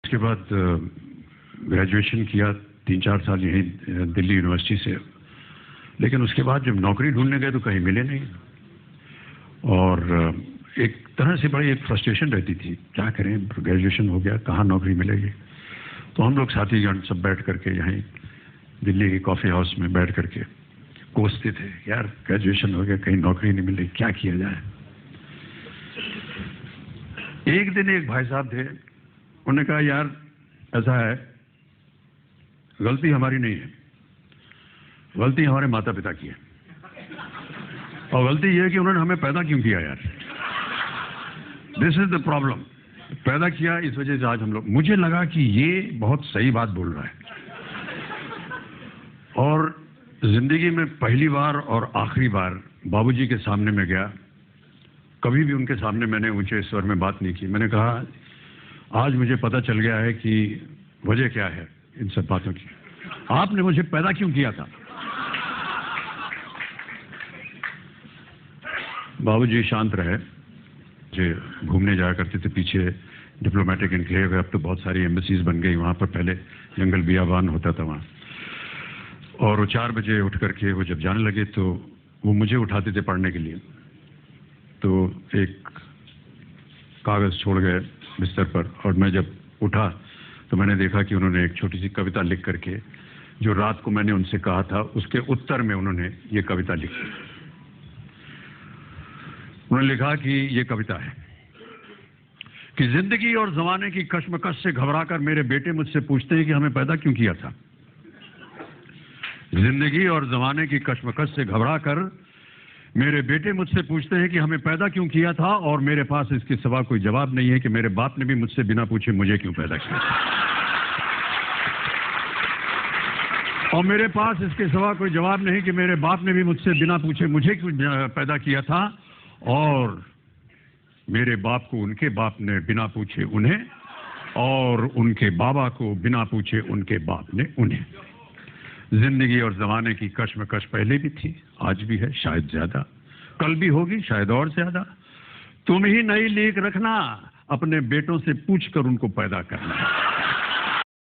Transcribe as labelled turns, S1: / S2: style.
S1: उसके बाद ग्रेजुएशन किया 3-4 साल यहीं दिल्ली यूनिवर्सिटी से। लेकिन उसके बाद जब नौकरी ढूंढने गए तो कहीं मिले नहीं, और एक तरह से बड़ी एक फ्रस्ट्रेशन रहती थी, क्या करें, ग्रेजुएशन हो गया, कहाँ नौकरी मिलेगी। तो हम लोग साथीगण सब बैठ करके यहीं दिल्ली के कॉफ़ी हाउस में बैठ करके कोसते थे, यार ग्रेजुएशन हो गया, कहीं नौकरी नहीं मिल रही, क्या किया जाए। एक दिन एक भाई साहब थे, उन्होंने कहा यार ऐसा है, गलती हमारी नहीं है, गलती हमारे माता पिता की है, और गलती यह है कि उन्होंने हमें पैदा क्यों किया यार, दिस इज द प्रॉब्लम। पैदा किया इस वजह से आज हम लोग। मुझे लगा कि ये बहुत सही बात बोल रहा है, और जिंदगी में पहली बार और आखिरी बार बाबूजी के सामने में गया। कभी भी उनके सामने मैंने ऊंचे स्वर में बात नहीं की। मैंने कहा आज मुझे पता चल गया है कि वजह क्या है इन सब बातों की, आपने मुझे पैदा क्यों किया था। बाबूजी शांत रहे, जो घूमने जाया करते थे पीछे डिप्लोमेटिक एनक्लेव है, अब तो बहुत सारी एम्बेसीज बन गई वहाँ पर, पहले जंगल बियाबान होता था वहाँ। और वो 4 बजे उठ करके वो जब जाने लगे तो वो मुझे उठाते थे पढ़ने के लिए। तो एक कागज़ छोड़ गए बिस्तर पर, और मैं जब उठा तो मैंने देखा कि उन्होंने एक छोटी सी कविता लिख करके, जो रात को मैंने उनसे कहा था उसके उत्तर में उन्होंने ये कविता लिखी। उन्होंने लिखा कि ये कविता है कि जिंदगी और जमाने की कश्मकश से घबराकर मेरे बेटे मुझसे पूछते हैं कि हमें पैदा क्यों किया था। जिंदगी और जमाने की कश्मकश से घबराकर मेरे बेटे मुझसे पूछते हैं कि हमें पैदा क्यों किया था, और मेरे पास इसके सिवा कोई जवाब नहीं है कि मेरे बाप ने भी मुझसे बिना पूछे मुझे क्यों पैदा किया था। और मेरे पास इसके सिवा कोई जवाब नहीं कि मेरे बाप ने भी मुझसे बिना पूछे मुझे क्यों पैदा किया था, और मेरे बाप को उनके बाप ने बिना पूछे उन्हें, और उनके बाबा को बिना पूछे उनके बाप ने उन्हें। जिंदगी और जमाने की कश्मकश पहले भी थी, आज भी है, शायद ज्यादा, कल भी होगी शायद और ज्यादा। तुम ही नई लीक रखना, अपने बेटों से पूछकर उनको पैदा करना।